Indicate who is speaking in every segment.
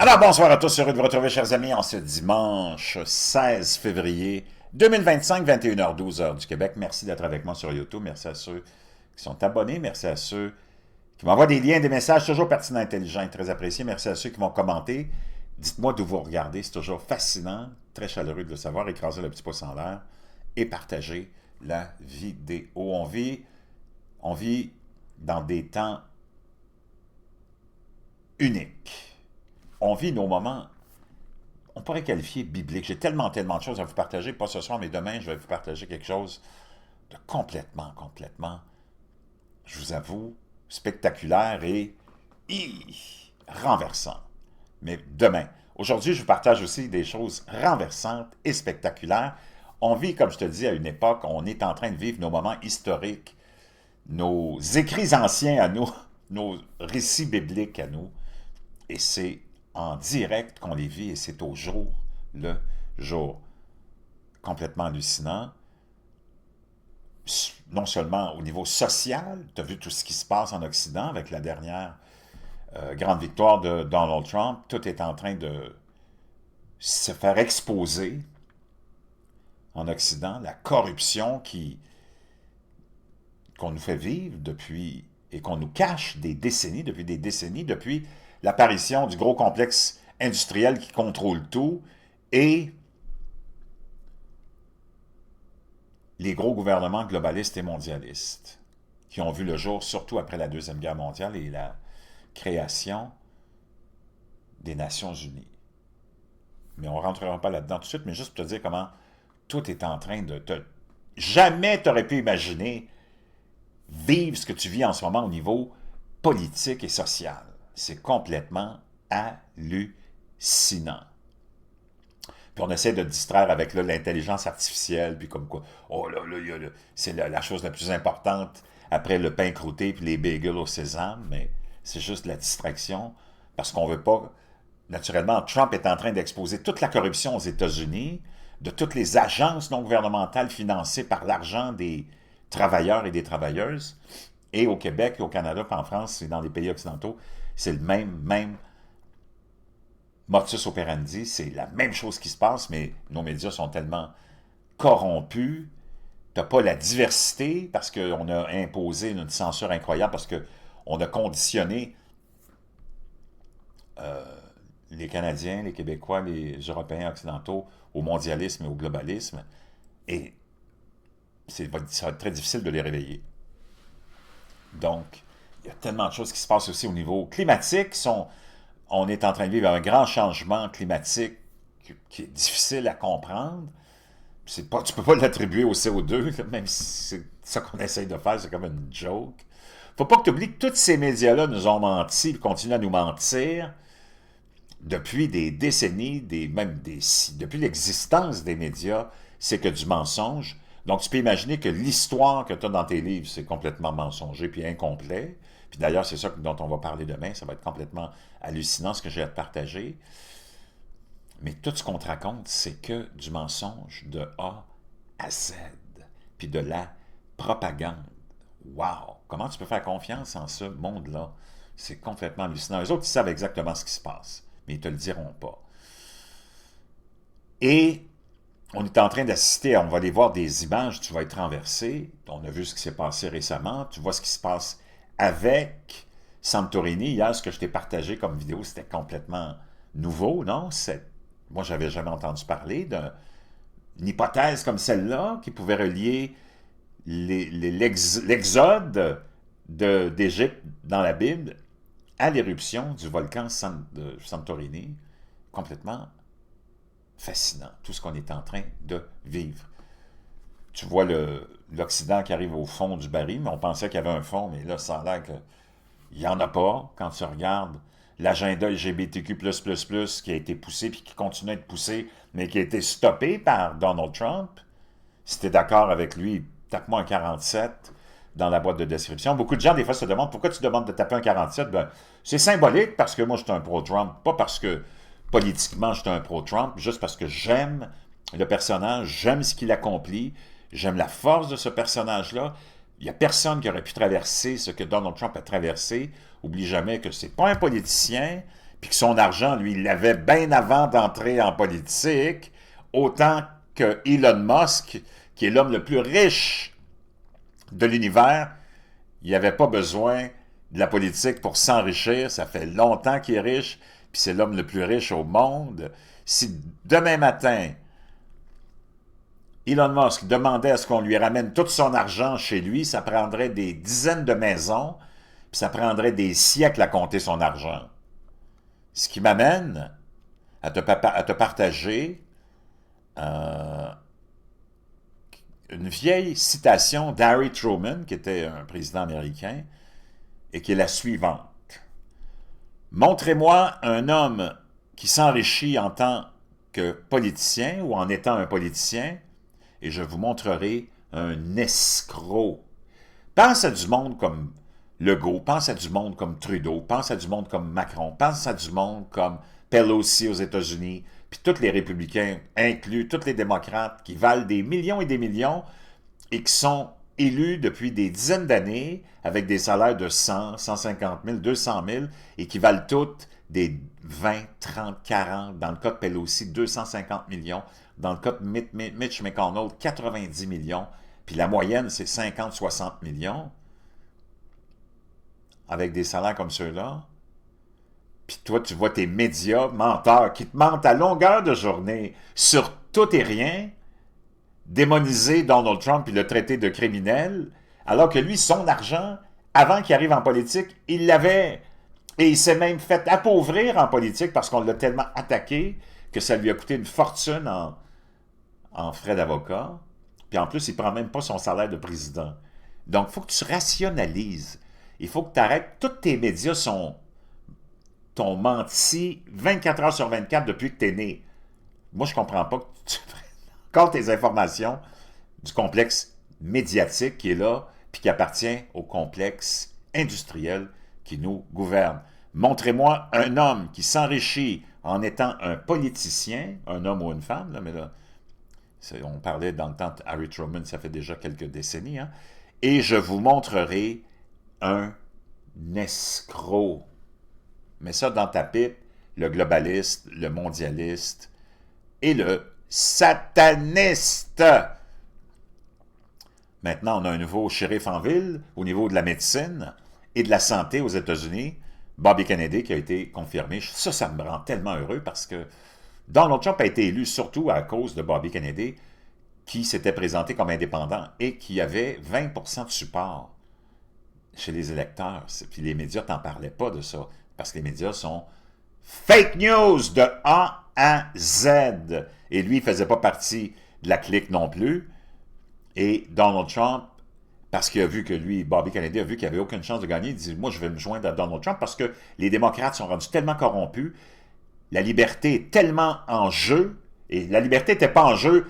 Speaker 1: Alors, bonsoir à tous, heureux de vous retrouver, chers amis, en ce dimanche 16 février 2025, 21h12 heure du Québec. Merci d'être avec moi sur YouTube. Merci à ceux qui sont abonnés. Merci à ceux qui m'envoient des liens, des messages toujours pertinents, intelligents et très appréciés. Merci à ceux qui vont commenter. Dites-moi d'où vous regardez. C'est toujours fascinant, très chaleureux de le savoir. Écrasez le petit pouce en l'air et partagez la vidéo. On vit dans des temps uniques. On vit nos moments, on pourrait qualifier bibliques. J'ai tellement de choses à vous partager, pas ce soir, mais demain, je vais vous partager quelque chose de complètement, je vous avoue, spectaculaire et renversant. Mais demain. Aujourd'hui, je vous partage aussi des choses renversantes et spectaculaires. On vit, comme je te dis, à une époque, on est en train de vivre nos moments historiques, nos écrits anciens à nous, nos récits bibliques à nous, et c'est en direct qu'on les vit et c'est au jour le jour. Complètement hallucinant. Non seulement au niveau social, tu as vu tout ce qui se passe en Occident avec la dernière grande victoire de Donald Trump, tout est en train de se faire exposer en Occident, la corruption qu'on nous fait vivre depuis et qu'on nous cache depuis des décennies, depuis l'apparition du gros complexe industriel qui contrôle tout et les gros gouvernements globalistes et mondialistes qui ont vu le jour surtout après la Deuxième Guerre mondiale et la création des Nations Unies. Mais on ne rentrera pas là-dedans tout de suite, mais juste pour te dire comment tout est en train de te... Jamais tu aurais pu imaginer vivre ce que tu vis en ce moment au niveau politique et social. C'est complètement hallucinant. Puis on essaie de distraire avec l'intelligence artificielle, puis comme quoi, oh là, c'est la chose la plus importante après le pain croûté puis les bagels au sésame, mais c'est juste la distraction, parce qu'on veut pas... Naturellement, Trump est en train d'exposer toute la corruption aux États-Unis, de toutes les agences non gouvernementales financées par l'argent des travailleurs et des travailleuses, et au Québec, et au Canada, puis en France, et dans les pays occidentaux, c'est le même modus operandi, c'est la même chose qui se passe, mais nos médias sont tellement corrompus, t'as pas la diversité, parce qu'on a imposé une censure incroyable, parce qu'on a conditionné les Canadiens, les Québécois, les Européens occidentaux au mondialisme et au globalisme, et ça va être très difficile de les réveiller. Donc, il y a tellement de choses qui se passent aussi au niveau climatique. On est en train de vivre un grand changement climatique qui est difficile à comprendre. Tu ne peux pas l'attribuer au CO2, même si c'est ça qu'on essaye de faire, c'est comme une joke. Faut pas que tu oublies que tous ces médias-là nous ont menti, ils continuent à nous mentir depuis des décennies, depuis l'existence des médias, c'est que du mensonge. Donc, tu peux imaginer que l'histoire que tu as dans tes livres, c'est complètement mensonger puis incomplet. Puis d'ailleurs, c'est ça dont on va parler demain. Ça va être complètement hallucinant ce que j'ai à te partager. Mais tout ce qu'on te raconte, c'est que du mensonge de A à Z. Puis de la propagande. Wow! Comment tu peux faire confiance en ce monde-là? C'est complètement hallucinant. Les autres, ils savent exactement ce qui se passe, mais ils ne te le diront pas. Et on est en train d'assister, on va aller voir des images, tu vas être renversé. On a vu ce qui s'est passé récemment. Tu vois ce qui se passe avec Santorini. Hier, ce que je t'ai partagé comme vidéo, c'était complètement nouveau, non? Moi, j'avais jamais entendu parler d'une hypothèse comme celle-là qui pouvait relier l'exode d'Égypte dans la Bible à l'éruption du volcan de Santorini. Complètement fascinant, tout ce qu'on est en train de vivre. Tu vois l'Occident qui arrive au fond du baril, mais on pensait qu'il y avait un fond, mais là, ça a l'air qu'il n'y en a pas. Quand tu regardes l'agenda LGBTQ++, qui a été poussé, puis qui continue à être poussé, mais qui a été stoppé par Donald Trump, si tu es d'accord avec lui, tape-moi un 47 dans la boîte de description. Beaucoup de gens, des fois, se demandent pourquoi tu demandes de taper un 47. Ben, c'est symbolique parce que moi, je suis un pro-Trump, pas parce que politiquement, je suis un pro-Trump, juste parce que j'aime le personnage, j'aime ce qu'il accomplit, j'aime la force de ce personnage-là. Il n'y a personne qui aurait pu traverser ce que Donald Trump a traversé. Oublie jamais que c'est pas un politicien, puis que son argent, lui, il l'avait bien avant d'entrer en politique, autant que Elon Musk, qui est l'homme le plus riche de l'univers, il n'avait pas besoin de la politique pour s'enrichir. Ça fait longtemps qu'il est riche, puis c'est l'homme le plus riche au monde. Si demain matin, Elon Musk demandait à ce qu'on lui ramène tout son argent chez lui, ça prendrait des dizaines de maisons, puis ça prendrait des siècles à compter son argent. Ce qui m'amène à te partager une vieille citation d'Harry Truman, qui était un président américain, et qui est la suivante. « Montrez-moi un homme qui s'enrichit en tant que politicien ou en étant un politicien, et je vous montrerai un escroc. » Pense à du monde comme Legault, pense à du monde comme Trudeau, pense à du monde comme Macron, pense à du monde comme Pelosi aux États-Unis, puis tous les républicains inclus, tous les démocrates qui valent des millions et des millions et qui sont élus depuis des dizaines d'années avec des salaires de 100, 150 000, 200 000 et qui valent toutes des 20, 30, 40, dans le cas de Pelosi, 250 millions, dans le cas de Mitch McConnell, 90 millions, puis la moyenne, c'est 50, 60 millions, avec des salaires comme ceux-là. Puis toi, tu vois tes médias menteurs qui te mentent à longueur de journée sur tout et rien, démoniser Donald Trump et le traiter de criminel, alors que lui, son argent, avant qu'il arrive en politique, il l'avait. Et il s'est même fait appauvrir en politique parce qu'on l'a tellement attaqué que ça lui a coûté une fortune en frais d'avocat. Puis en plus, il ne prend même pas son salaire de président. Donc, il faut que tu rationalises. Il faut que tu arrêtes. Tous tes médias t'ont menti 24 heures sur 24 depuis que tu es né. Moi, je ne comprends pas que tu comptes tes informations du complexe médiatique qui est là, puis qui appartient au complexe industriel qui nous gouverne. Montrez-moi un homme qui s'enrichit en étant un politicien, un homme ou une femme, là, mais là, on parlait dans le temps de Harry Truman, ça fait déjà quelques décennies, hein, et je vous montrerai un escroc. Mets ça dans ta pipe, le globaliste, le mondialiste et le sataniste. Maintenant, on a un nouveau shérif en ville au niveau de la médecine et de la santé aux États-Unis, Bobby Kennedy, qui a été confirmé. Ça me rend tellement heureux parce que Donald Trump a été élu surtout à cause de Bobby Kennedy, qui s'était présenté comme indépendant et qui avait 20% de support chez les électeurs. Puis les médias t'en parlaient pas de ça, parce que les médias sont fake news de A à Z. Et lui, il ne faisait pas partie de la clique non plus. Et Donald Trump, parce qu'il a vu que lui, Bobby Kennedy, a vu qu'il n'y avait aucune chance de gagner, il dit « Moi, je vais me joindre à Donald Trump parce que les démocrates sont rendus tellement corrompus, la liberté est tellement en jeu, et la liberté n'était pas en jeu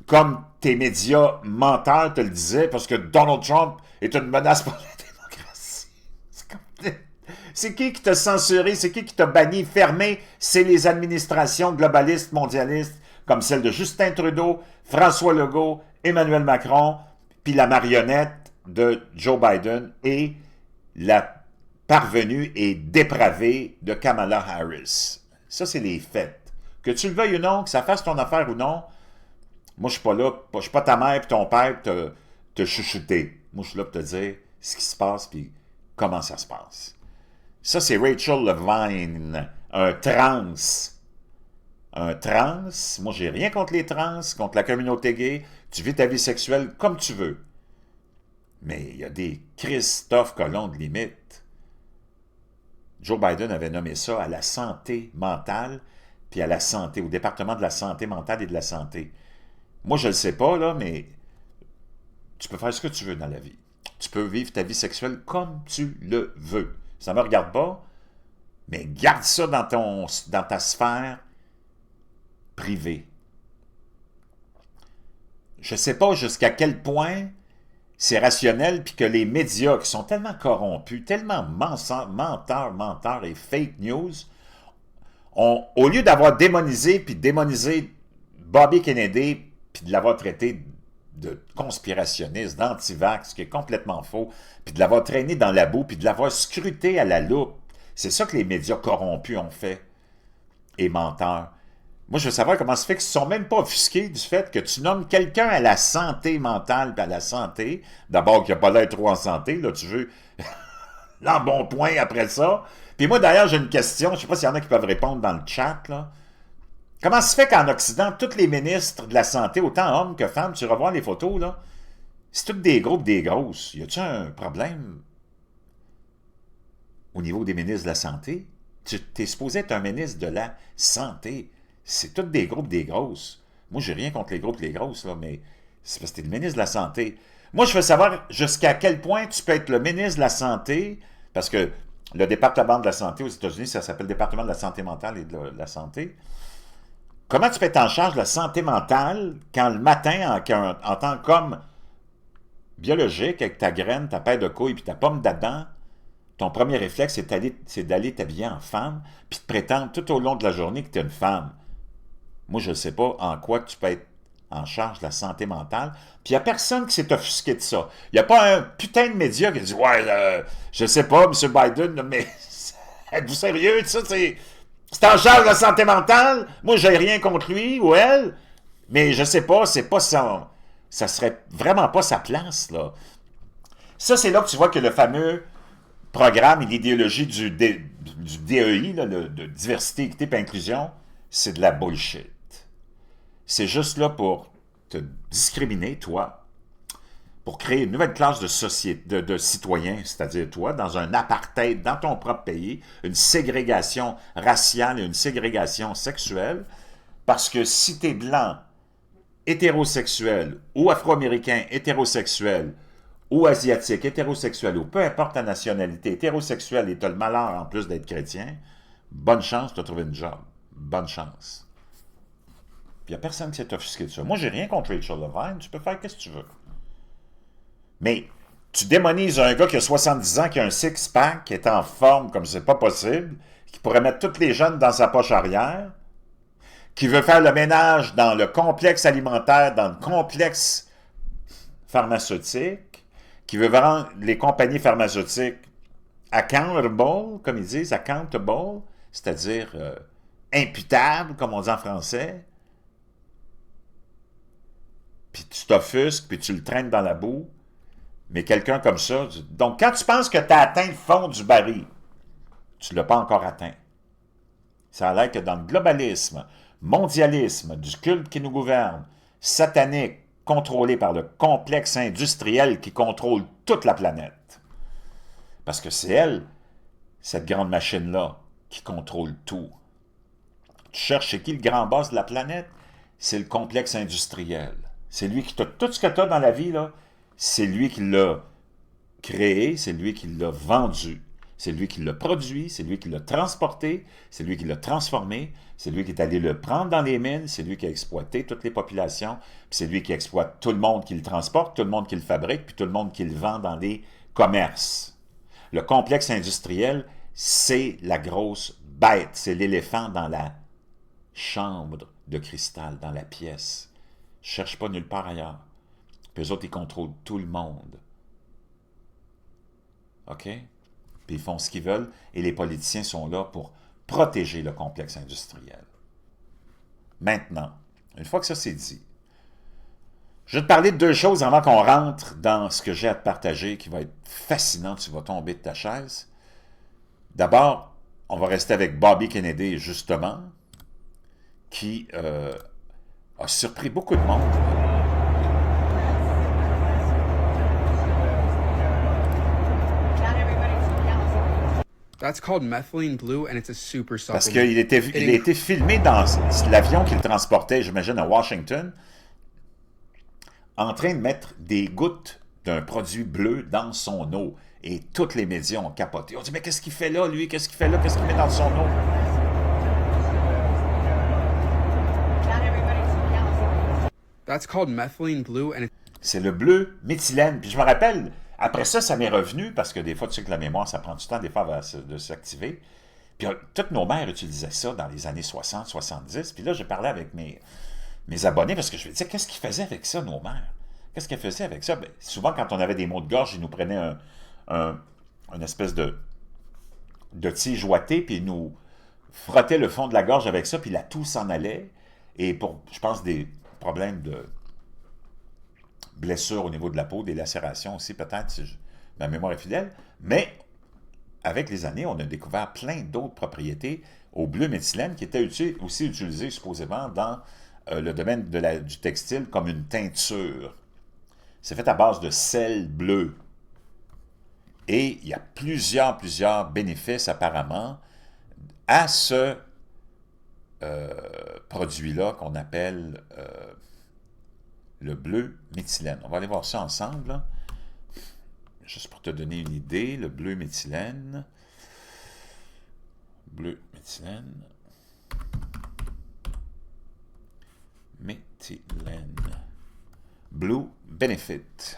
Speaker 1: comme tes médias menteurs te le disaient, parce que Donald Trump est une menace pour la démocratie. C'est qui t'a censuré, c'est qui t'a banni, fermé? C'est les administrations globalistes, mondialistes, comme celle de Justin Trudeau, François Legault, Emmanuel Macron, puis la marionnette de Joe Biden et la parvenue et dépravée de Kamala Harris. Ça, c'est les faits. Que tu le veuilles ou non, que ça fasse ton affaire ou non, moi, je suis pas là, je suis pas ta mère et ton père pour te chuchoter. Moi, je suis là pour te dire ce qui se passe puis comment ça se passe. Ça, c'est Rachel Levine, un trans. Un trans, moi, j'ai rien contre les trans, contre la communauté gay. Tu vis ta vie sexuelle comme tu veux. Mais il y a des Christophe Colomb de limite. Joe Biden avait nommé ça à la santé mentale, puis à la santé, au département de la santé mentale et de la santé. Moi, je ne le sais pas, là, mais tu peux faire ce que tu veux dans la vie. Tu peux vivre ta vie sexuelle comme tu le veux. Ça ne me regarde pas, mais garde ça dans ta sphère privée. Je ne sais pas jusqu'à quel point c'est rationnel, puis que les médias qui sont tellement corrompus, tellement menteurs et fake news, au lieu d'avoir démonisé, puis démonisé Bobby Kennedy, puis de l'avoir traité de conspirationniste, d'antivax, ce qui est complètement faux, puis de l'avoir traîné dans la boue, puis de l'avoir scruté à la loupe, C'est ça que les médias corrompus ont fait, et menteurs. Moi, je veux savoir comment ça fait qu'ils ne sont même pas offusqués du fait que tu nommes quelqu'un à la santé mentale, puis à la santé, d'abord qu'il n'a pas l'air trop en santé, là, tu veux l'embonpoint après ça. Puis moi, d'ailleurs, j'ai une question, je ne sais pas s'il y en a qui peuvent répondre dans le chat, là. Comment se fait qu'en Occident, tous les ministres de la santé, autant hommes que femmes, tu revois les photos, là, c'est toutes des gros des grosses. Y a-t-il un problème au niveau des ministres de la santé? Tu es supposé être un ministre de la santé. C'est toutes des groupes des grosses. Moi, j'ai rien contre les groupes des grosses, là, mais c'est parce que tu es le ministre de la santé. Moi, je veux savoir jusqu'à quel point tu peux être le ministre de la santé, parce que le département de la santé aux États-Unis, ça s'appelle le département de la santé mentale et de la santé. Comment tu peux être en charge de la santé mentale quand le matin, en tant qu'homme biologique, avec ta graine, ta paire de couilles puis ta pomme d'Adam, ton premier réflexe, c'est d'aller t'habiller en femme puis de prétendre tout au long de la journée que tu es une femme. Moi, je ne sais pas en quoi tu peux être en charge de la santé mentale. Puis il n'y a personne qui s'est offusqué de ça. Il n'y a pas un putain de média qui dit « Ouais, je sais pas, M. Biden, mais êtes-vous sérieux? Ça, c'est en charge de la santé mentale? Moi, j'ai rien contre lui ou elle, mais je sais pas, c'est pas ça. Ça serait vraiment pas sa place, là. » Ça, c'est là que tu vois que le fameux programme et l'idéologie du DEI, là, de diversité, équité et inclusion, c'est de la bullshit. C'est juste là pour te discriminer, toi, pour créer une nouvelle classe de citoyens, c'est-à-dire toi, dans un apartheid dans ton propre pays, une ségrégation raciale et une ségrégation sexuelle, parce que si tu es blanc, hétérosexuel, ou afro-américain hétérosexuel, ou asiatique, hétérosexuel, ou peu importe ta nationalité, hétérosexuel et tu as le malheur en plus d'être chrétien, bonne chance de trouver une job. Bonne chance. Puis il n'y a personne qui s'est offusqué de ça. Moi, j'ai rien contre Rachel Levine, tu peux faire ce que tu veux. Mais tu démonises un gars qui a 70 ans, qui a un six-pack, qui est en forme comme c'est pas possible, qui pourrait mettre tous les jeunes dans sa poche arrière, qui veut faire le ménage dans le complexe alimentaire, dans le complexe pharmaceutique, qui veut rendre les compagnies pharmaceutiques accountable, comme ils disent, accountable, c'est-à-dire imputable, comme on dit en français, puis tu t'offusques, puis tu le traînes dans la boue, mais quelqu'un comme ça... Donc, quand tu penses que tu as atteint le fond du baril, tu ne l'as pas encore atteint. Ça a l'air que dans le globalisme, mondialisme, du culte qui nous gouverne, satanique, contrôlé par le complexe industriel qui contrôle toute la planète. Parce que c'est elle, cette grande machine-là, qui contrôle tout. Tu cherches chez qui le grand boss de la planète? C'est le complexe industriel. C'est lui qui t'a... Tout ce que tu as dans la vie, là, c'est lui qui l'a créé, c'est lui qui l'a vendu. C'est lui qui l'a produit, c'est lui qui l'a transporté, c'est lui qui l'a transformé, c'est lui qui est allé le prendre dans les mines, c'est lui qui a exploité toutes les populations, puis c'est lui qui exploite tout le monde qui le transporte, tout le monde qui le fabrique, puis tout le monde qui le vend dans les commerces. Le complexe industriel, c'est la grosse bête, c'est l'éléphant dans la chambre de cristal, dans la pièce. Je ne cherche pas nulle part ailleurs. Puis eux autres, ils contrôlent tout le monde. OK? Puis ils font ce qu'ils veulent, et les politiciens sont là pour protéger le complexe industriel. Maintenant, une fois que ça c'est dit, je vais te parler de deux choses avant qu'on rentre dans ce que j'ai à te partager, qui va être fascinant, tu vas tomber de ta chaise. D'abord, on va rester avec Bobby Kennedy, justement, qui a surpris beaucoup de monde.
Speaker 2: That's called methylene blue and it's a super supplement.
Speaker 1: Parce qu'il a été filmé dans l'avion qui le transportait, j'imagine, à Washington, en train de mettre des gouttes d'un produit bleu dans son eau. Et tous les médias ont capoté. On dit, mais qu'est-ce qu'il fait là, lui? Qu'est-ce qu'il fait là? Qu'est-ce qu'il met dans son eau?
Speaker 2: That's called methylene blue and
Speaker 1: c'est le bleu méthylène. Puis je me rappelle, après ça, ça m'est revenu, parce que des fois, tu sais que la mémoire, ça prend du temps des fois de s'activer. Puis toutes nos mères utilisaient ça dans les années 60, 70. Puis là, j'ai parlé avec mes abonnés, parce que je me disais, qu'est-ce qu'ils faisaient avec ça, nos mères? Qu'est-ce qu'elles faisaient avec ça? Bien, souvent, quand on avait des maux de gorge, ils nous prenaient une espèce de de tige ouatée, puis il nous frottait le fond de la gorge avec ça, puis la toux s'en allait. Et pour, je pense, des problèmes de blessures au niveau de la peau, des lacérations aussi, peut-être, si ma mémoire est fidèle. Mais avec les années, on a découvert plein d'autres propriétés au bleu méthylène qui étaient aussi utilisées supposément dans le domaine du textile comme une teinture. C'est fait à base de sel bleu. Et il y a plusieurs bénéfices apparemment à ce produit-là qu'on appelle le bleu méthylène. On va aller voir ça ensemble, là. Juste pour te donner une idée, le bleu méthylène. Bleu méthylène. Méthylène. Blue Benefit.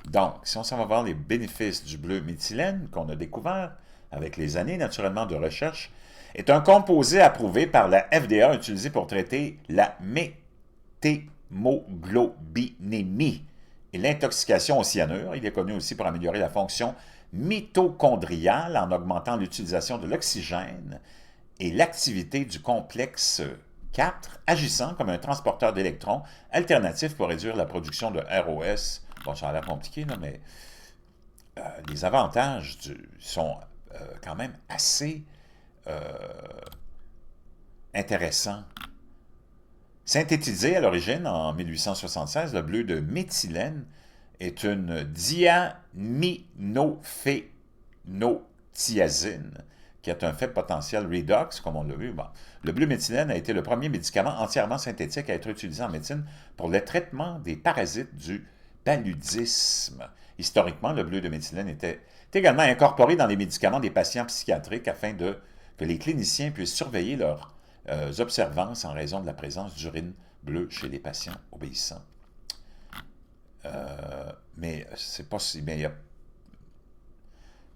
Speaker 1: Donc, si on s'en va voir les bénéfices du bleu méthylène qu'on a découvert avec les années naturellement de recherche, est un composé approuvé par la FDA utilisé pour traiter la méthémoglobinémie et l'intoxication au cyanure. Il est connu aussi pour améliorer la fonction mitochondriale en augmentant l'utilisation de l'oxygène et l'activité du complexe 4, agissant comme un transporteur d'électrons alternatif pour réduire la production de ROS. Bon, ça a l'air compliqué, là, mais les avantages sont quand même assez intéressants. Synthétisé à l'origine en 1876, le bleu de méthylène est une diaminophénothiazine qui a un faible potentiel redox, comme on l'a vu. Bon. Le bleu méthylène a été le premier médicament entièrement synthétique à être utilisé en médecine pour le traitement des parasites du paludisme. Historiquement, le bleu de méthylène était également incorporé dans les médicaments des patients psychiatriques afin que les cliniciens puissent surveiller leurs observances en raison de la présence d'urine bleue chez les patients obéissants. Mais c'est pas si... Mais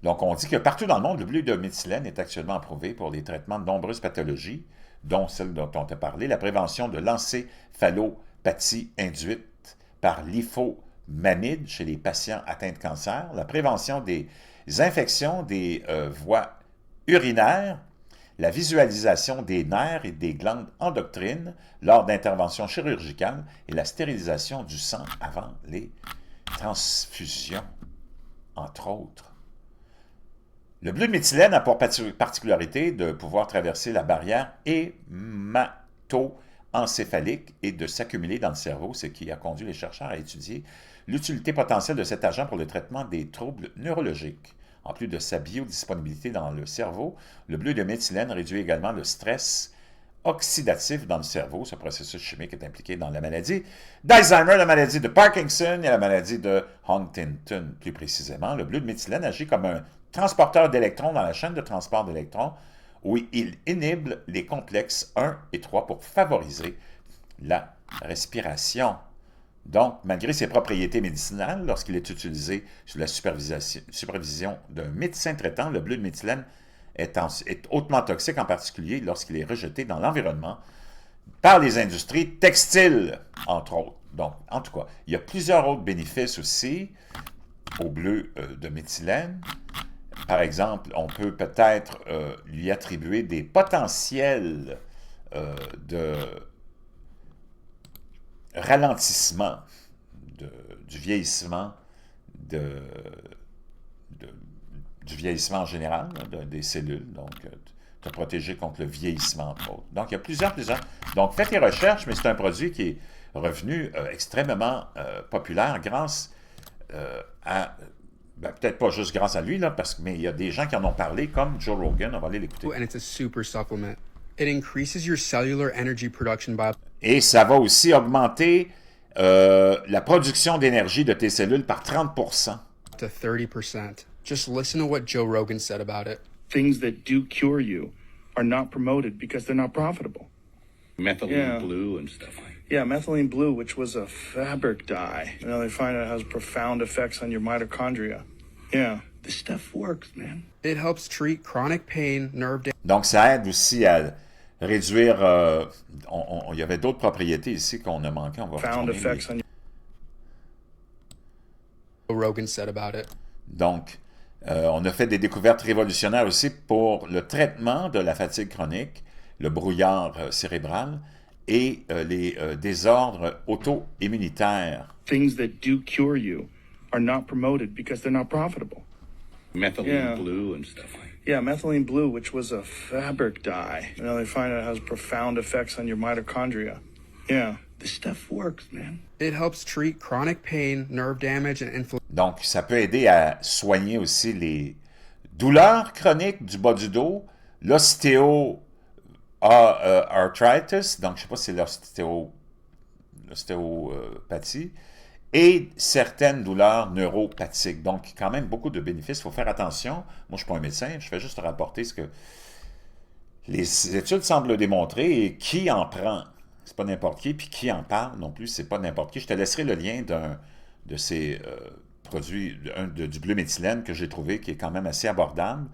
Speaker 1: donc, on dit que partout dans le monde, le bleu de méthylène est actuellement approuvé pour les traitements de nombreuses pathologies, dont celle dont on t'a parlé, la prévention de l'encéphalopathie induite par l'hypomamide chez les patients atteints de cancer, la prévention des infections des voies urinaires, la visualisation des nerfs et des glandes endocrines lors d'interventions chirurgicales et la stérilisation du sang avant les transfusions, entre autres. Le bleu de méthylène a pour particularité de pouvoir traverser la barrière hémato-encéphalique et de s'accumuler dans le cerveau, ce qui a conduit les chercheurs à étudier l'utilité potentielle de cet agent pour le traitement des troubles neurologiques. En plus de sa biodisponibilité dans le cerveau, le bleu de méthylène réduit également le stress oxydatif dans le cerveau. Ce processus chimique est impliqué dans la maladie d'Alzheimer, la maladie de Parkinson et la maladie de Huntington. Plus précisément, le bleu de méthylène agit comme un transporteur d'électrons dans la chaîne de transport d'électrons où il inhibe les complexes 1 et 3 pour favoriser la respiration. Donc, malgré ses propriétés médicinales, lorsqu'il est utilisé sous la supervision d'un médecin traitant, le bleu de méthylène est hautement toxique, en particulier lorsqu'il est rejeté dans l'environnement par les industries textiles, entre autres. Donc, en tout cas, il y a plusieurs autres bénéfices aussi au bleu de méthylène. Par exemple, on peut peut-être lui attribuer des potentiels de ralentissement du vieillissement, du vieillissement en général, des cellules, donc te protéger contre le vieillissement, entre autres. Donc, il y a plusieurs. Donc, faites tes recherches, mais c'est un produit qui est revenu extrêmement populaire grâce à... peut-être pas juste grâce à lui, là, mais il y a des gens qui en ont parlé, comme Joe Rogan. On va aller l'écouter.
Speaker 2: And it's a super supplement. It increases your cellular energy production by...
Speaker 1: Et ça va aussi augmenter la production d'énergie de tes cellules par 30%.
Speaker 2: to 30%. Just listen to what Joe Rogan said about it.
Speaker 3: Things that do cure you are not promoted because they're not profitable.
Speaker 4: Methylene blue and stuff like that.
Speaker 3: Yeah, methylene blue, which was a fabric dye. You know, they find it has profound effects on your mitochondria. Yeah.
Speaker 4: This stuff works, man.
Speaker 2: It helps treat chronic pain, nerve damage.
Speaker 1: Donc, ça aide aussi à réduire... il y avait d'autres propriétés ici qu'on a manqué. On va
Speaker 3: Profound effects on
Speaker 2: Joe Rogan said about it.
Speaker 1: Donc, On a fait des découvertes révolutionnaires aussi pour le traitement de la fatigue chronique, le brouillard cérébral et les désordres auto-immunitaires.
Speaker 3: Things that do cure you are not promoted because they're not profitable.
Speaker 4: Methylene
Speaker 3: Yeah.
Speaker 4: blue and stuff like that.
Speaker 3: Yeah, methylene blue, which was a fabric dye. You know, they find it has profound effects on your mitochondria. Yeah.
Speaker 4: This stuff works, man.
Speaker 2: It helps treat chronic pain, nerve damage, and inflammation.
Speaker 1: Donc, ça peut aider à soigner aussi les douleurs chroniques du bas du dos, l'ostéo-arthritis, donc je ne sais pas si c'est l'ostéopathie, et certaines douleurs neuropathiques. Donc, quand même, beaucoup de bénéfices. Il faut faire attention. Moi, je ne suis pas un médecin, je fais juste rapporter ce que les études semblent démontrer et qui en prend. C'est pas n'importe qui, puis qui en parle non plus, c'est pas n'importe qui. Je te laisserai le lien de ces produits, du bleu méthylène que j'ai trouvé, qui est quand même assez abordable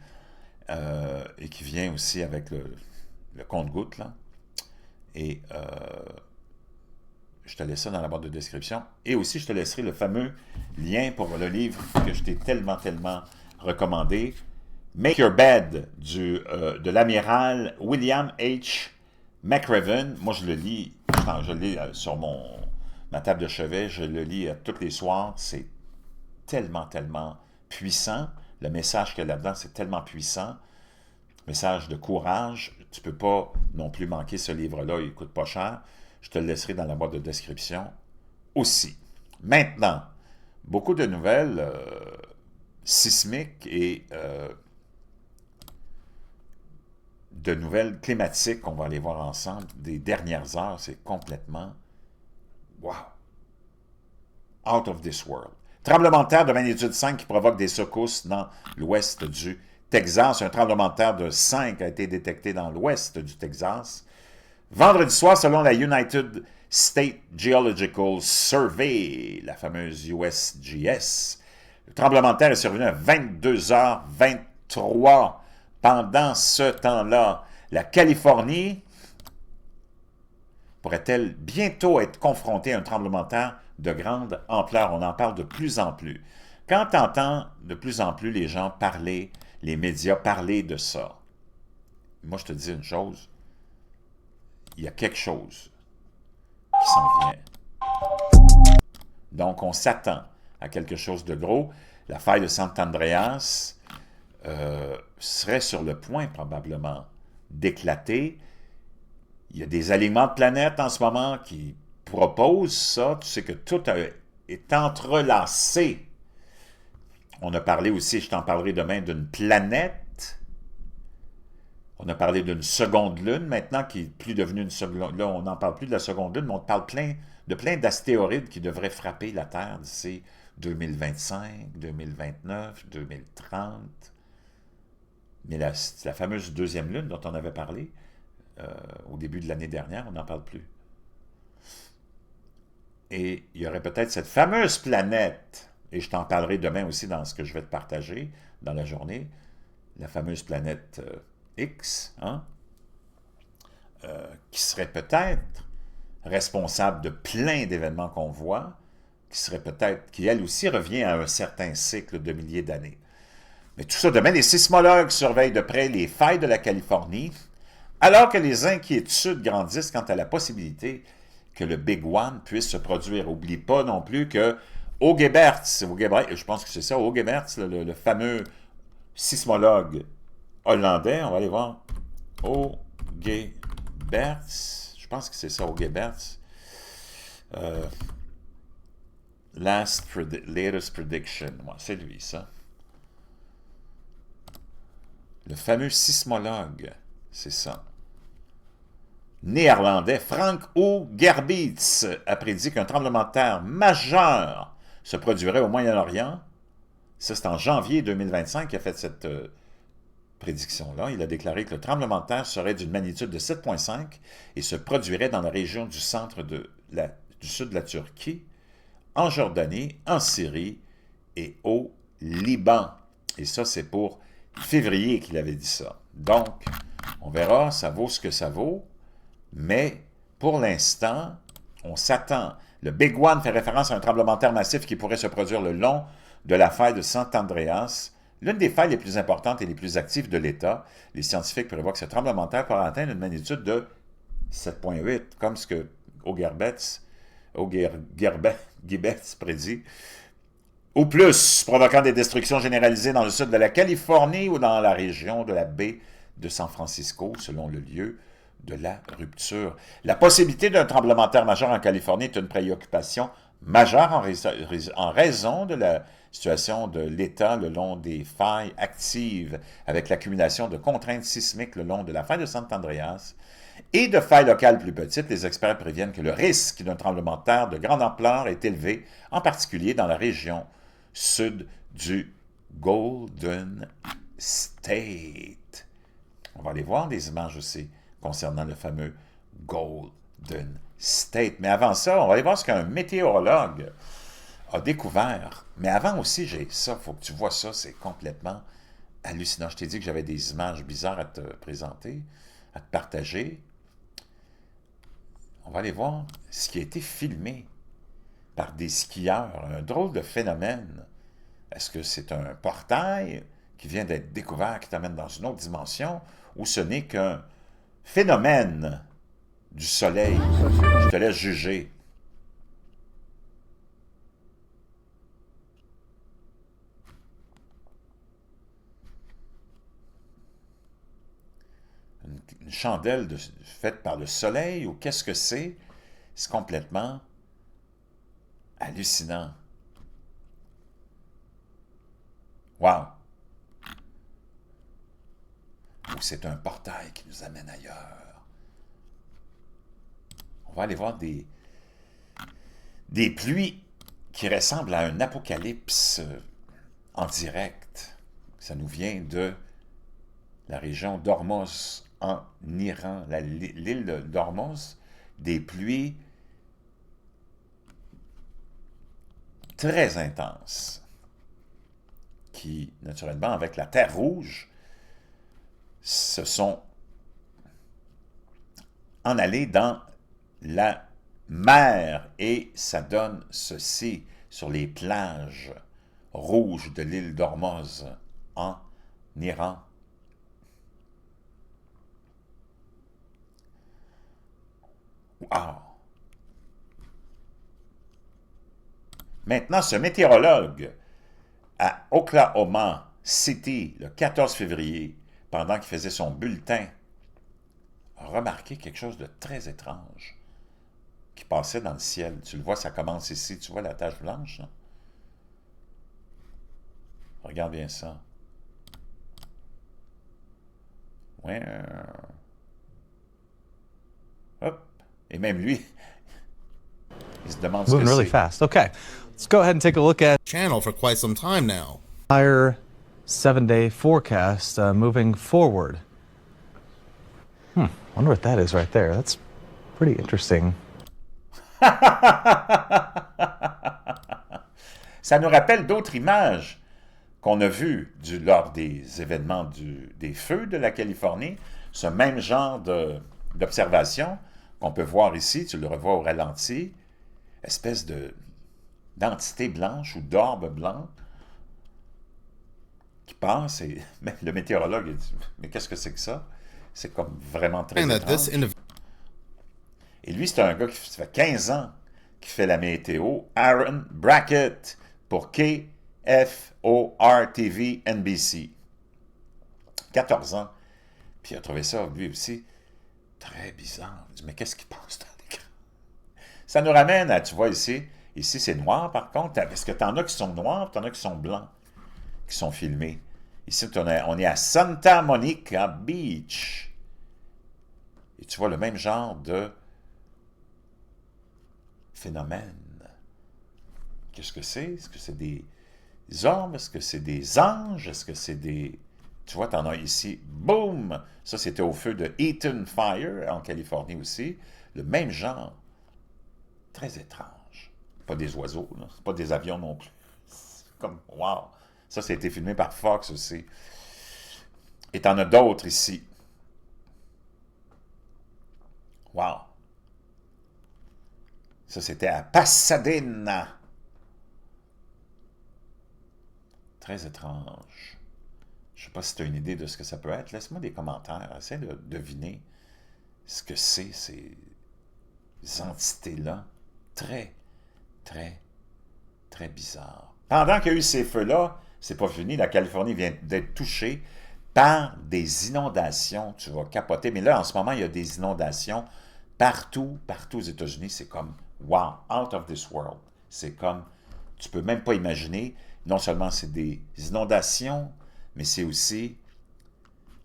Speaker 1: et qui vient aussi avec le compte-gouttes, là. Et je te laisse ça dans la barre de description. Et aussi, je te laisserai le fameux lien pour le livre que je t'ai tellement recommandé, Make Your Bed, de l'amiral William H. McRaven. Moi, je le lis, je lis sur ma table de chevet, je le lis tous les soirs. C'est tellement puissant. Le message qu'il y a là-dedans, c'est tellement puissant. Message de courage. Tu ne peux pas non plus manquer ce livre-là, il ne coûte pas cher. Je te le laisserai dans la boîte de description aussi. Maintenant, beaucoup de nouvelles sismiques et de nouvelles climatiques qu'on va aller voir ensemble des dernières heures. C'est complètement wow! Out of this world. Tremblement de terre de magnitude 5 qui provoque des secousses dans l'ouest du Texas. Un tremblement de terre de 5 a été détecté dans l'ouest du Texas. Vendredi soir, selon la United States Geological Survey, la fameuse USGS, le tremblement de terre est survenu à 22h23. Pendant ce temps-là, la Californie pourrait-elle bientôt être confrontée à un tremblement de terre de grande ampleur? On en parle de plus en plus. Quand tu entends de plus en plus les gens parler, les médias parler de ça, moi je te dis une chose, il y a quelque chose qui s'en vient. Donc on s'attend à quelque chose de gros. La faille de Sant Andreas serait sur le point probablement d'éclater. Il y a des alignements de planètes en ce moment qui proposent ça. Tu sais que tout est entrelacé. On a parlé aussi, je t'en parlerai demain, d'une planète. On a parlé d'une seconde lune maintenant, qui n'est plus devenue une seconde. Là, on n'en parle plus de la seconde lune, mais on parle de plein d'astéroïdes qui devraient frapper la Terre d'ici 2025, 2029, 2030. Mais la fameuse deuxième lune dont on avait parlé au début de l'année dernière, on n'en parle plus. Et il y aurait peut-être cette fameuse planète, et je t'en parlerai demain aussi dans ce que je vais te partager dans la journée, la fameuse planète X, hein, qui serait peut-être responsable de plein d'événements qu'on voit, qui elle aussi revient à un certain cycle de milliers d'années. Mais tout ça, demain, les sismologues surveillent de près les failles de la Californie, alors que les inquiétudes grandissent quant à la possibilité que le Big One puisse se produire. N'oublie pas non plus que je pense que c'est ça, Åge Gemertz, le fameux sismologue hollandais, on va aller voir, Åge Gemertz, je pense que c'est ça, Åge Gemertz, latest prediction, ouais, c'est lui, ça. Le fameux sismologue, c'est ça. Néerlandais, Frank O. Gerbits a prédit qu'un tremblement de terre majeur se produirait au Moyen-Orient. Ça, c'est en janvier 2025 qu'il a fait cette prédiction-là. Il a déclaré que le tremblement de terre serait d'une magnitude de 7,5 et se produirait dans la région du centre du sud de la Turquie, en Jordanie, en Syrie et au Liban. Et ça, c'est pour février qu'il avait dit ça. Donc, on verra, ça vaut ce que ça vaut, mais pour l'instant, on s'attend. Le Big One fait référence à un tremblement de terre massif qui pourrait se produire le long de la faille de Sant Andreas, L'une des failles les plus importantes et les plus actives de l'État, les scientifiques prévoient que ce tremblement de terre pourra atteindre une magnitude de 7,8, comme ce que Gibbets prédit, ou plus, provoquant des destructions généralisées dans le sud de la Californie ou dans la région de la baie de San Francisco, selon le lieu de la rupture. La possibilité d'un tremblement de terre majeur en Californie est une préoccupation majeure en raison de la situation de l'État le long des failles actives, avec l'accumulation de contraintes sismiques le long de la faille de San Andreas et de failles locales plus petites. Les experts préviennent que le risque d'un tremblement de terre de grande ampleur est élevé, en particulier dans la région sud du Golden State. On va aller voir des images aussi concernant le fameux Golden State. Mais avant ça, on va aller voir ce qu'un météorologue a découvert. Mais avant aussi, j'ai ça, il faut que tu vois ça, c'est complètement hallucinant. Je t'ai dit que j'avais des images bizarres à te présenter, à te partager. On va aller voir ce qui a été filmé par des skieurs. Un drôle de phénomène. Est-ce que c'est un portail qui vient d'être découvert, qui t'amène dans une autre dimension, ou ce n'est qu'un phénomène du soleil? Je te laisse juger. Une chandelle faite par le soleil, ou qu'est-ce que c'est? C'est complètement hallucinant. Wow! Ou c'est un portail qui nous amène ailleurs. On va aller voir des pluies qui ressemblent à un apocalypse en direct. Ça nous vient de la région d'Hormuz en Iran, l'île d'Hormuz, des pluies très intenses qui, naturellement, avec la terre rouge, se sont en allés dans la mer et ça donne ceci sur les plages rouges de l'île d'Hormuz en Iran. Wow! Maintenant, ce météorologue à Oklahoma City, le 14 février, pendant qu'il faisait son bulletin, a remarqué quelque chose de très étrange qui passait dans le ciel. Tu le vois, ça commence ici. Tu vois la tache blanche? Là? Regarde bien ça. Ouais. Hop. Et même lui, il se demande ce que
Speaker 5: Moving really
Speaker 1: c'est.
Speaker 5: fast. Okay, let's go ahead and take a look at
Speaker 6: Channel for quite some time now.
Speaker 5: entire 7-day forecast moving forward. Wonder what that is right there. That's pretty interesting.
Speaker 1: Ça nous rappelle d'autres images qu'on a vues lors des événements des feux de la Californie. Ce même genre d'observation qu'on peut voir ici, tu le revois au ralenti, espèce d'entité blanche ou d'orbe blanc qui passe et même le météorologue il dit « Mais qu'est-ce que c'est que ça? » C'est comme vraiment très étrange. Et lui, c'est un gars qui ça fait 15 ans qu'il fait la météo, Aaron Brackett, pour KFOR-TV NBC. 14 ans. Puis il a trouvé ça, lui aussi, très bizarre. Il dit, mais qu'est-ce qui passe dans l'écran? Ça nous ramène à, tu vois ici, c'est noir par contre, parce que t'en as qui sont noirs, t'en as qui sont blancs, qui sont filmés. Ici, on est à Santa Monica Beach. Et tu vois le même genre de phénomène. Qu'est-ce que c'est? Est-ce que c'est des orbes? Est-ce que c'est des anges? Est-ce que c'est des... Tu vois, t'en as ici, boum! Ça, c'était au feu de Eaton Fire, en Californie aussi. Le même genre. Très étrange. Pas des oiseaux, là. C'est pas des avions non plus. C'est comme, wow! Ça, a été filmé par Fox aussi. Et t'en as d'autres ici. Wow! Ça, c'était à Pasadena. Très étrange. Je ne sais pas si tu as une idée de ce que ça peut être. Laisse-moi des commentaires. Essaie de deviner ce que c'est, ces entités-là. Très, très, très bizarres. Pendant qu'il y a eu ces feux-là, c'est pas fini. La Californie vient d'être touchée par des inondations. Tu vas capoter. Mais là, en ce moment, il y a des inondations partout aux États-Unis. C'est comme, wow, out of this world. C'est comme, tu peux même pas imaginer. Non seulement c'est des inondations, mais c'est aussi,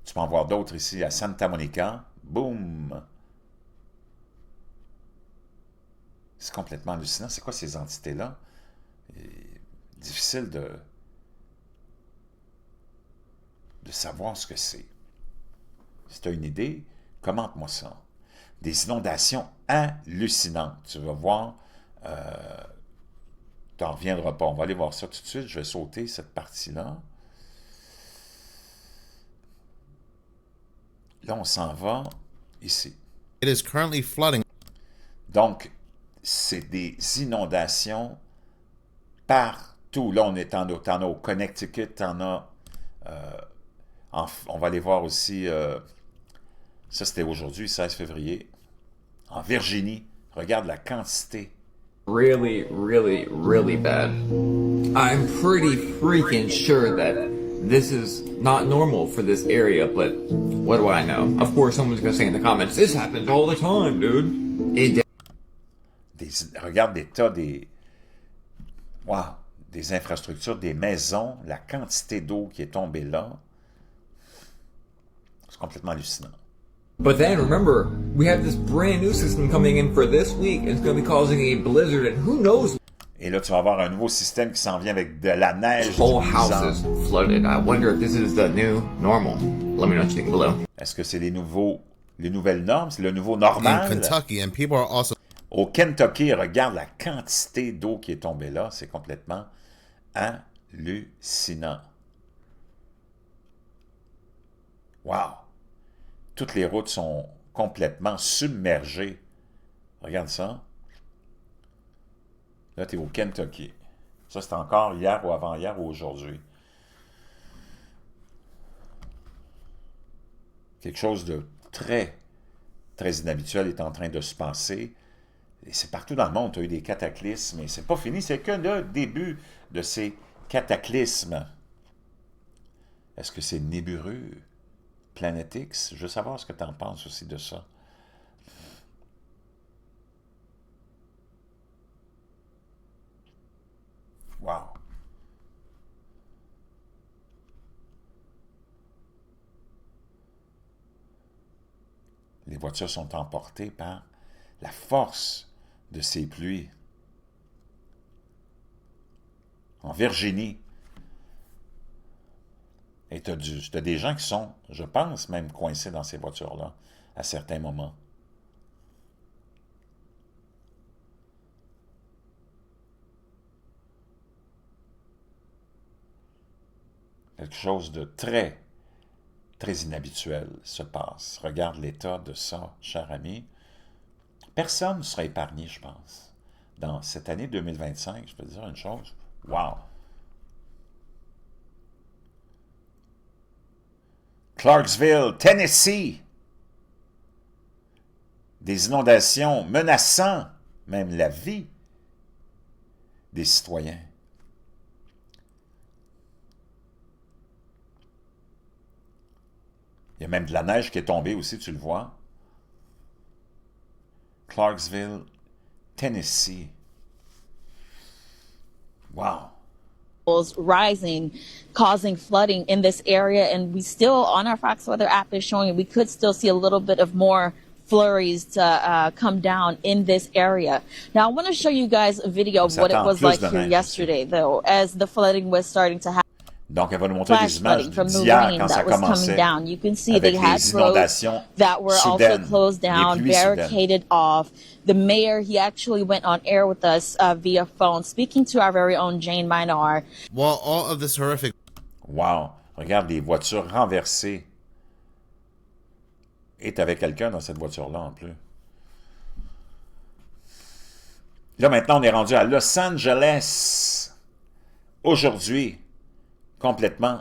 Speaker 1: tu peux en voir d'autres ici à Santa Monica. Boum! C'est complètement hallucinant. C'est quoi ces entités-là? Difficile de savoir ce que c'est. Si tu as une idée, commente-moi ça. Des inondations hallucinantes. Tu vas voir, tu n'en reviendras pas. On va aller voir ça tout de suite. Je vais sauter cette partie-là. Là, on s'en va ici.
Speaker 6: It is currently flooding.
Speaker 1: Donc, c'est des inondations partout. Là, t'en as au Connecticut, t'en as... on va aller voir aussi... ça, c'était aujourd'hui, 16 février. En Virginie, regarde la quantité.
Speaker 7: Really, really, really bad. I'm pretty freaking sure that this is not normal for this area, but what do I know? Of course, someone's gonna say in the comments, this happens all the time, dude.
Speaker 1: Regarde l'état des... Wow! Des infrastructures, des maisons, la quantité d'eau qui est tombée là. C'est complètement hallucinant.
Speaker 7: But then remember, we have this brand new system coming in for this week. It's going to be causing a blizzard, and who knows?
Speaker 1: Et là, tu vas avoir un nouveau système qui s'en vient avec de la neige.
Speaker 7: Whole house is flooded. I wonder if this is the new normal. Let me know what you think below.
Speaker 1: Est-ce que c'est les nouvelles normes? C'est le nouveau normal?
Speaker 6: In Kentucky, and people are also...
Speaker 1: Au Kentucky, regarde la quantité d'eau qui est tombée là. C'est complètement hallucinant. Wow! Toutes les routes sont complètement submergées. Regarde ça. Là, tu es au Kentucky. Ça, c'est encore hier ou avant-hier ou aujourd'hui. Quelque chose de très, très inhabituel est en train de se passer. Et c'est partout dans le monde, tu as eu des cataclysmes. Et c'est pas fini, c'est que le début de ces cataclysmes. Est-ce que c'est Nibiru? Planet X? Je veux savoir ce que tu en penses aussi de ça. Wow! Les voitures sont emportées par la force de ces pluies. En Virginie, et tu as des gens qui sont, je pense, même coincés dans ces voitures-là, à certains moments. Quelque chose de très, très inhabituel se passe. Regarde l'état de ça, cher ami. Personne ne sera épargné, je pense. Dans cette année 2025, je peux te dire une chose. Wow! Clarksville, Tennessee. Des inondations menaçant même la vie des citoyens. Il y a même de la neige qui est tombée aussi, tu le vois. Clarksville, Tennessee. Wow.
Speaker 8: Rising, causing flooding in this area, and we still, on our Fox Weather app, is showing we could still see a little bit of more flurries to come down in this area. Now, I want to show you guys a video of what it was like here yesterday, though, as the flooding was starting to happen.
Speaker 1: Donc, elle va nous montrer des images
Speaker 8: from the
Speaker 1: d'hier
Speaker 8: rain
Speaker 1: quand ça
Speaker 8: that was coming
Speaker 1: commençait.
Speaker 8: down. You can see
Speaker 1: Avec
Speaker 8: they had
Speaker 1: les
Speaker 8: roads
Speaker 1: inondations
Speaker 8: that were also
Speaker 1: soudaines,
Speaker 8: closed down,
Speaker 1: les pluies
Speaker 8: barricaded off. The mayor, he actually went on air with us via phone, speaking to our very own Jane Minar.
Speaker 6: While all of this horrific...
Speaker 1: Wow! Regarde les voitures renversées. Et tu avais quelqu'un dans cette voiture-là en plus. Là, maintenant, on est rendu à Los Angeles. Aujourd'hui, complètement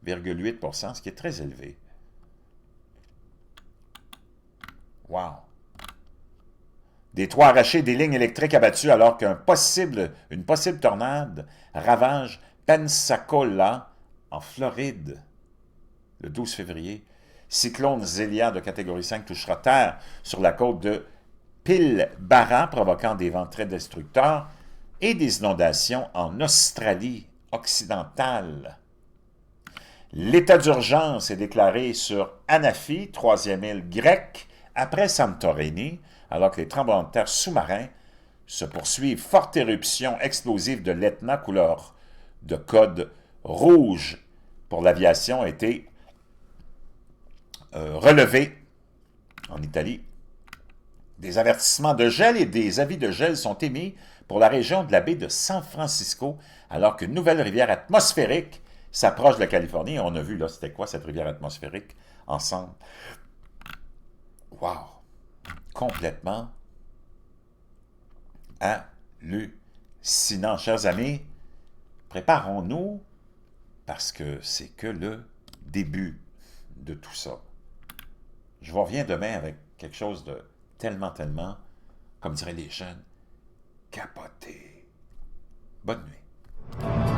Speaker 1: 2,8 %, ce qui est très élevé. Wow! Des toits arrachés, des lignes électriques abattues alors qu'une possible tornade ravage Pensacola en Floride le 12 février. Cyclone Zélia de catégorie 5 touchera terre sur la côte de Pilbara, provoquant des vents très destructeurs et des inondations en Australie occidentale. L'état d'urgence est déclaré sur Anafi, 3e île grecque, après Santorini, alors que les tremblements de terre sous-marins se poursuivent. Forte éruption explosive de l'Etna, couleur de code rouge pour l'aviation, a été relevée en Italie. Des avertissements de gel et des avis de gel sont émis pour la région de la baie de San Francisco, alors qu'une nouvelle rivière atmosphérique s'approche de la Californie. On a vu, là, c'était quoi cette rivière atmosphérique ensemble. Wow! Complètement hallucinant. Chers amis, préparons-nous parce que c'est que le début de tout ça. Je vous reviens demain avec quelque chose de tellement, comme diraient les jeunes, capoté. Bonne nuit.